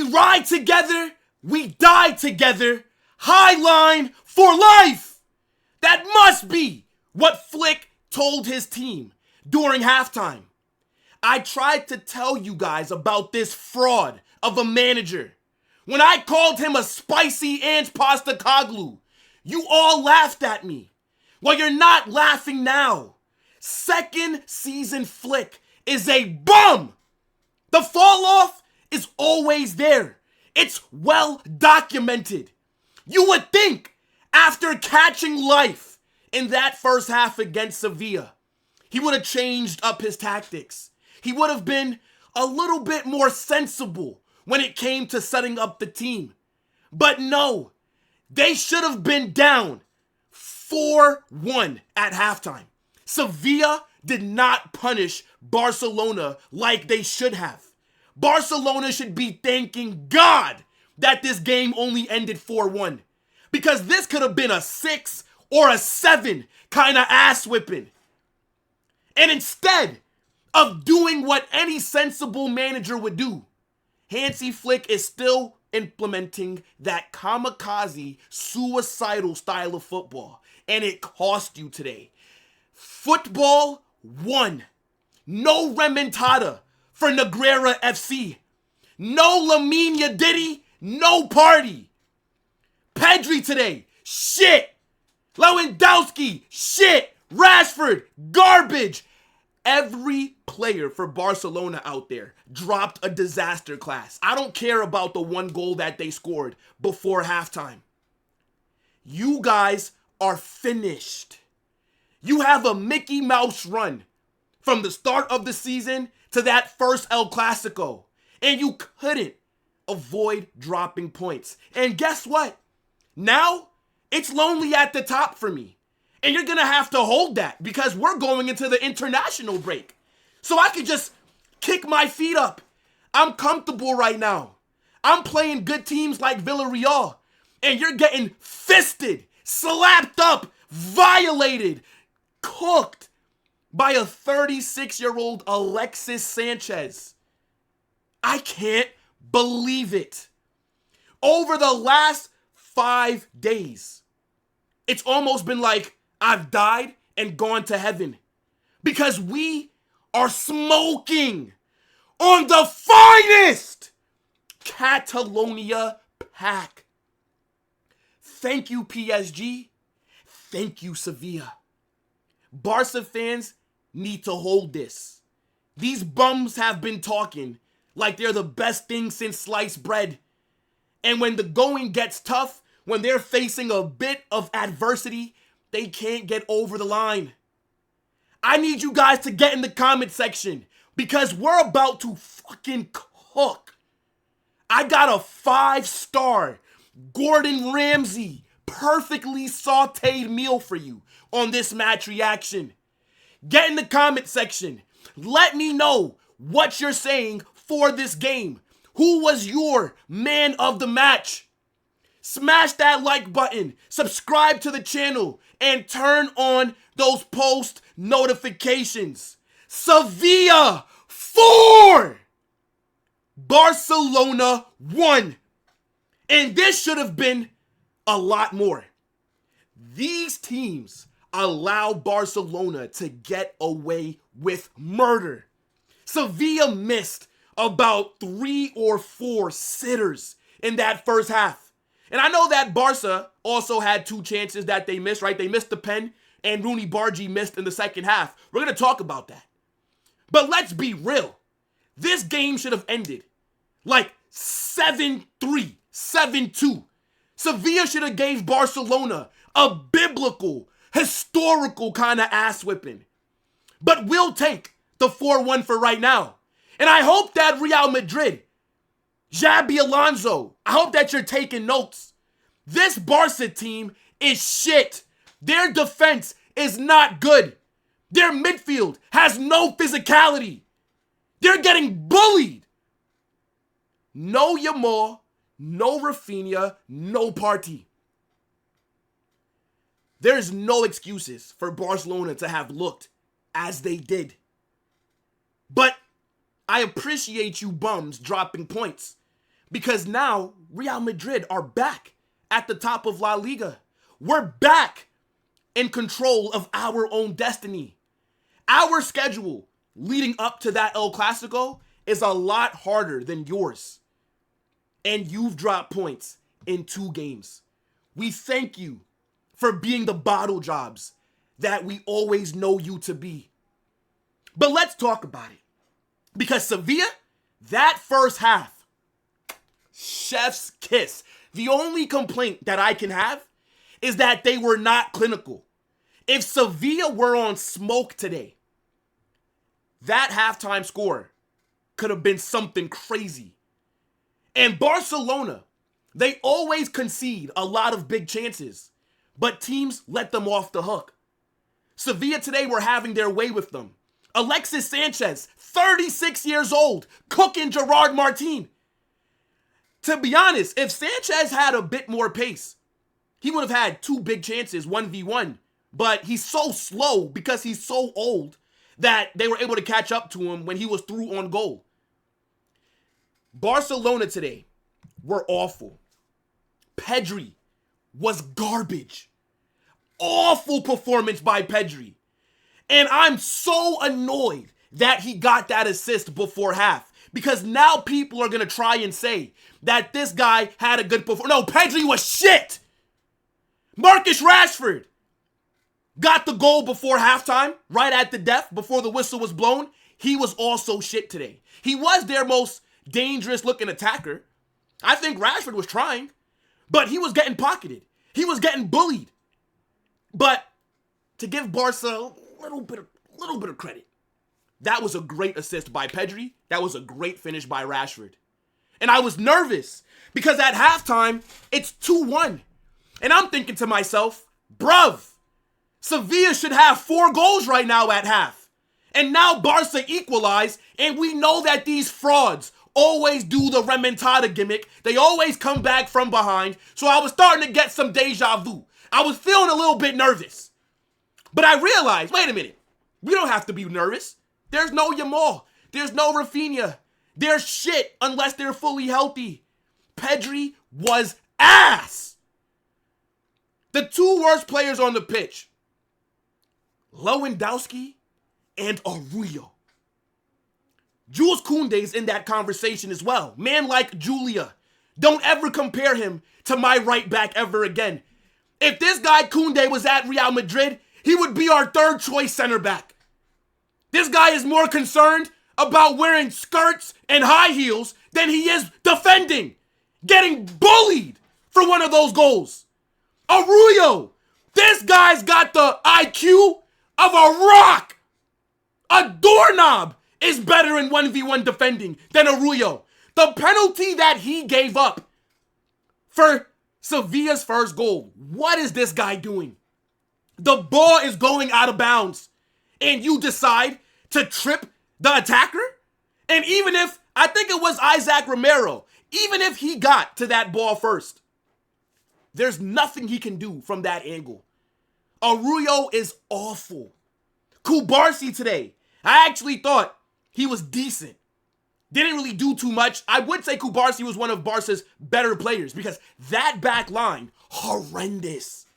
We ride together, we die together, high line for life. That must be what Flick told his team during halftime. I tried to tell you guys about this fraud of a manager. When I called him a spicy Ange Postecoglou, you all laughed at me. Well, you're not laughing now. Second season Flick is a bum. The fall off is always there. It's well documented. You would think after catching life in that first half against Sevilla, he would have changed up his tactics. He would have been a little bit more sensible when it came to setting up the team. But no, they should have been down 4-1 at halftime. Sevilla did not punish Barcelona like they should have. Barcelona should be thanking God that this game only ended 4-1. Because this could have been a 6 or a 7 kind of ass whipping. And instead of doing what any sensible manager would do, Hansi Flick is still implementing that kamikaze, suicidal style of football. And it cost you today. Football won. No remontada for Negreira FC. No Lamine Diddy, no party. Pedri today, shit. Lewandowski, shit. Rashford, garbage. Every player for Barcelona out there dropped a disaster class. I don't care about the one goal that they scored before halftime. You guys are finished. You have a Mickey Mouse run from the start of the season to that first El Clasico. And you couldn't avoid dropping points. And guess what? Now, it's lonely at the top for me. And you're going to have to hold that because we're going into the international break. So I could just kick my feet up. I'm comfortable right now. I'm playing good teams like Villarreal. And you're getting fisted, slapped up, violated, cooked by a 36-year-old Alexis Sánchez. I can't believe it. Over the last 5 days, it's almost been like I've died and gone to heaven because we are smoking on the finest Catalonia pack. Thank you, PSG. Thank you, Sevilla. Barca fans need to hold this. These bums have been talking like they're the best thing since sliced bread. And when the going gets tough, when they're facing a bit of adversity, they can't get over the line. I need you guys to get in the comment section because we're about to fucking cook. I got a 5-star Gordon Ramsay perfectly sauteed meal for you on this match reaction. Get in the comment section. Let me know what you're saying for this game. Who was your man of the match? Smash that like button, subscribe to the channel, and turn on those post notifications. Sevilla 4, Barcelona 1. And this should have been a lot more. These teams allow Barcelona to get away with murder. Sevilla missed about 3 or 4 sitters in that first half. And I know that Barca also had 2 chances that they missed, right? They missed the pen, and Rooney Bargi missed in the second half. We're going to talk about that. But let's be real. This game should have ended like 7-3, 7-2. Sevilla should have gave Barcelona a biblical, historical kind of ass whipping. But we'll take the 4-1 for right now. And I hope that Real Madrid, Xabi Alonso, I hope that you're taking notes. This Barca team is shit. Their defense is not good. Their midfield has no physicality. They're getting bullied. No Yamal, no Rafinha, no Partey. There's no excuses for Barcelona to have looked as they did. But I appreciate you bums dropping points. Because now Real Madrid are back at the top of La Liga. We're back in control of our own destiny. Our schedule leading up to that El Clasico is a lot harder than yours. And you've dropped points in 2 games. We thank you for being the bottle jobs that we always know you to be. But let's talk about it. Because Sevilla, that first half, chef's kiss. The only complaint that I can have is that they were not clinical. If Sevilla were on smoke today, that halftime score could have been something crazy. And Barcelona, they always concede a lot of big chances, but teams let them off the hook. Sevilla today were having their way with them. Alexis Sánchez, 36 years old, cooking Gerard Martin. To be honest, if Sanchez had a bit more pace, he would have had 2 big chances, 1v1. But he's so slow because he's so old that they were able to catch up to him when he was through on goal. Barcelona today were awful. Pedri was garbage. Awful performance by Pedri. And I'm so annoyed that he got that assist before half. Because now people are going to try and say that this guy had a good performance. No, Pedri was shit. Marcus Rashford got the goal before halftime, right at the death, before the whistle was blown. He was also shit today. He was their most dangerous looking attacker. I think Rashford was trying, but he was getting pocketed. He was getting bullied. But to give Barca a little bit of credit, that was a great assist by Pedri. That was a great finish by Rashford. And I was nervous because at halftime, it's 2-1. And I'm thinking to myself, bruv, Sevilla should have 4 goals right now at half. And now Barca equalize, and we know that these frauds always do the remontada gimmick. They always come back from behind. So I was starting to get some deja vu. I was feeling a little bit nervous. But I realized, wait a minute, we don't have to be nervous. There's no Yamal. There's no Rafinha. They're shit unless they're fully healthy. Pedri was ass. The 2 worst players on the pitch, Lewandowski and Arroyo. Jules Koundé's in that conversation as well. Man like Julia. Don't ever compare him to my right back ever again. If this guy Koundé was at Real Madrid, he would be our 3rd choice center back. This guy is more concerned about wearing skirts and high heels than he is defending. Getting bullied for one of those goals. Arroyo, this guy's got the IQ of a rock. A doorknob is better in 1v1 defending than Arroyo. The penalty that he gave up for Sevilla's first goal. What is this guy doing? The ball is going out of bounds, and you decide to trip the attacker? And even if, I think it was Isaac Romero, even if he got to that ball first, there's nothing he can do from that angle. Arroyo is awful. Kubarsi today, I actually thought he was decent. Didn't really do too much. I would say Kubarsi was one of Barca's better players because that back line, horrendous.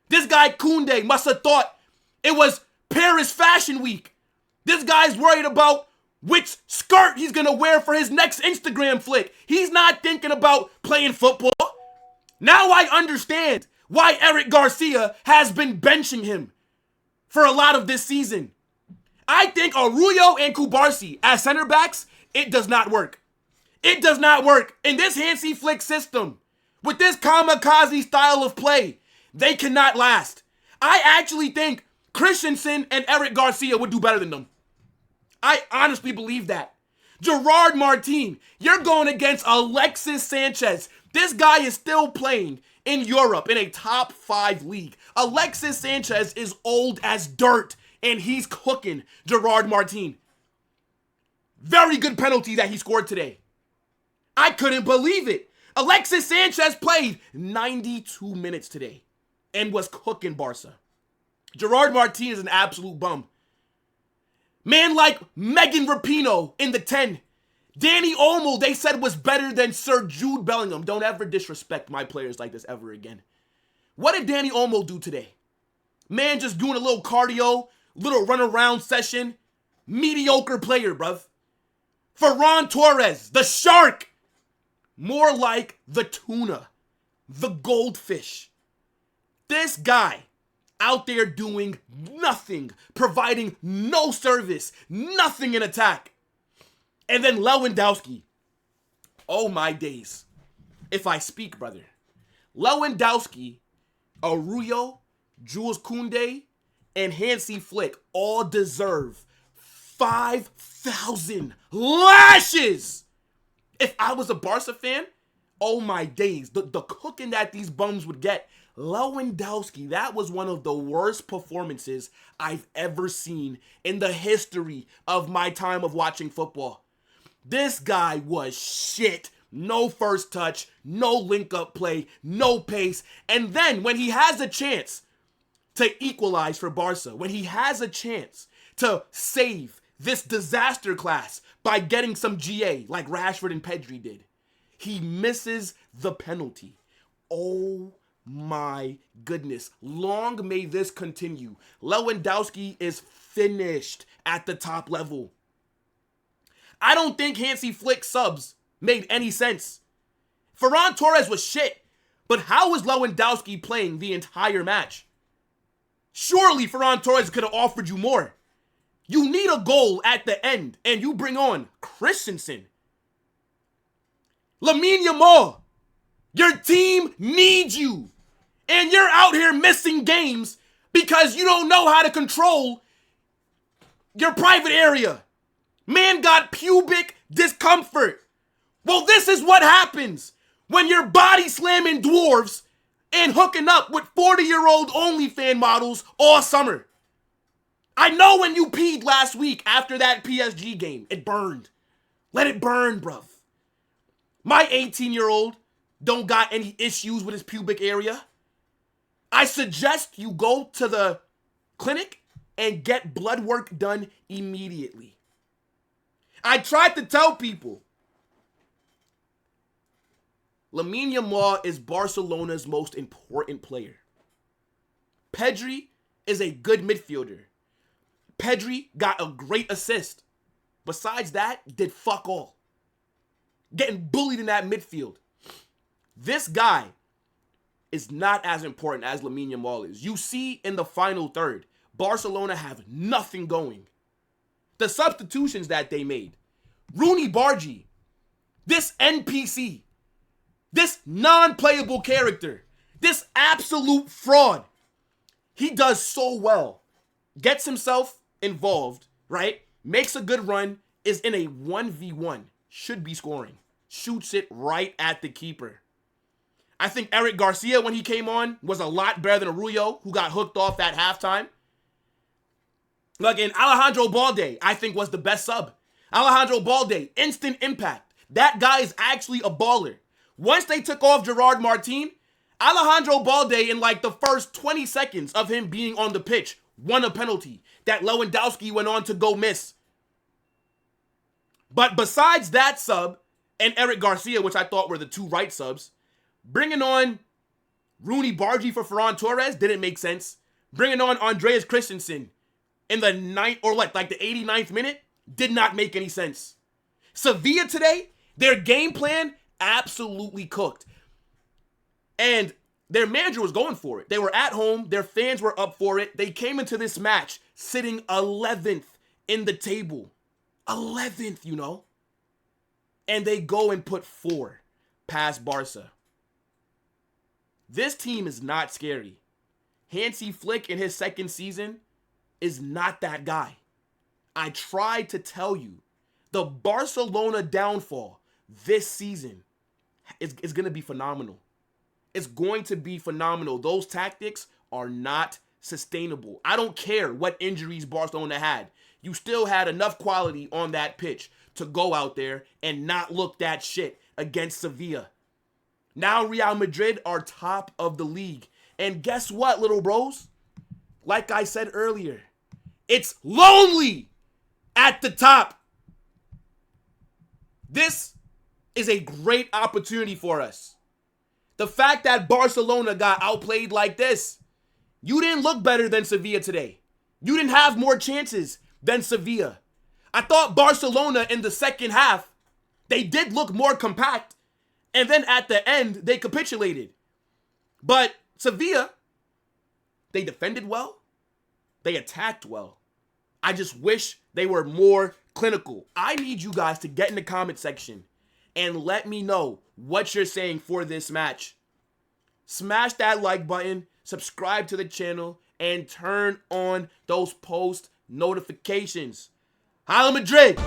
This guy Koundé must have thought it was Paris Fashion Week. This guy's worried about which skirt he's going to wear for his next Instagram flick. He's not thinking about playing football. Now I understand why Eric Garcia has been benching him for a lot of this season. I think Arroyo and Kubarsi as center backs, it does not work. It does not work. In this Hansi Flick system, with this kamikaze style of play, they cannot last. I actually think Christensen and Eric Garcia would do better than them. I honestly believe that. Gerard Martin, you're going against Alexis Sanchez. This guy is still playing in Europe in a top 5 league. Alexis Sanchez is old as dirt, and he's cooking Gerard Martin. Very good penalty that he scored today. I couldn't believe it. Alexis Sanchez played 92 minutes today and was cooking Barca. Gerard Martin is an absolute bum. Man like Megan Rapinoe in the 10 Danny Olmo, they said, was better than Sir Jude Bellingham. Don't ever disrespect my players like this ever again. What did Danny Olmo do today? Man just doing a little cardio, little run around session. Mediocre player, bruv. Ferran Torres, the shark. More like the tuna, the goldfish. This guy out there doing nothing, providing no service, nothing in attack. And then Lewandowski. Oh my days. If I speak, brother. Lewandowski, Arroyo, Jules Koundé, and Hansi Flick all deserve 5,000 lashes. If I was a Barca fan, oh my days, the cooking that these bums would get. Lewandowski, that was one of the worst performances I've ever seen in the history of my time of watching football. This guy was shit. No first touch, no link-up play, no pace. And then when he has a chance to equalize for Barca, when he has a chance to save this disaster class by getting some GA like Rashford and Pedri did, he misses the penalty. Oh my goodness. Long may this continue. Lewandowski is finished at the top level. I don't think Hansi Flick subs made any sense. Ferran Torres was shit, but how was Lewandowski playing the entire match? Surely Ferran Torres could have offered you more. You need a goal at the end, and you bring on Christensen. Lamine Yamal, your team needs you, and you're out here missing games because you don't know how to control your private area. Man got pubic discomfort. Well, this is what happens when you're body slamming dwarves and hooking up with 40-year-old OnlyFans models all summer. I know when you peed last week after that PSG game, it burned. Let it burn, bruv. My 18-year-old don't got any issues with his pubic area. I suggest you go to the clinic and get blood work done immediately. I tried to tell people, Lamine Yamal is Barcelona's most important player. Pedri is a good midfielder. Pedri got a great assist. Besides that, did fuck all. Getting bullied in that midfield. This guy is not as important as Lamine Yamal is. You see in the final third, Barcelona have nothing going. The substitutions that they made. Rooney Bargi, this NPC, this non-playable character, this absolute fraud. He does so well. Gets himself involved, right? Makes a good run, is in a 1v1. Should be scoring. Shoots it right at the keeper. I think Eric Garcia, when he came on, was a lot better than Arroyo, who got hooked off at halftime. Look, and Alejandro Balde, I think, was the best sub. Alejandro Balde, instant impact. That guy is actually a baller. Once they took off Gerard Martin, Alejandro Balde, in like the first 20 seconds of him being on the pitch, won a penalty that Lewandowski went on to go miss. But besides that sub and Eric Garcia, which I thought were the two right subs, bringing on Rooney Bargi for Ferran Torres didn't make sense. Bringing on Andreas Christensen in the the 89th minute did not make any sense. Sevilla today, their game plan absolutely cooked. And their manager was going for it. They were at home. Their fans were up for it. They came into this match sitting 11th in the table. 11th, you know. And they go and put 4 past Barca. This team is not scary. Hansi Flick in his second season is not that guy. I tried to tell you, the Barcelona downfall this season is going to be phenomenal. It's going to be phenomenal. Those tactics are not sustainable. I don't care what injuries Barcelona had. You still had enough quality on that pitch to go out there and not look that shit against Sevilla. Now Real Madrid are top of the league. And guess what, little bros? Like I said earlier, it's lonely at the top. This is a great opportunity for us. The fact that Barcelona got outplayed like this, you didn't look better than Sevilla today. You didn't have more chances than Sevilla. I thought Barcelona in the second half, they did look more compact, and then at the end, they capitulated. But Sevilla, they defended well, they attacked well. I just wish they were more clinical. I need you guys to get in the comment section and let me know what you're saying for this match. Smash that like button, subscribe to the channel, and turn on those post notifications. Hala Madrid!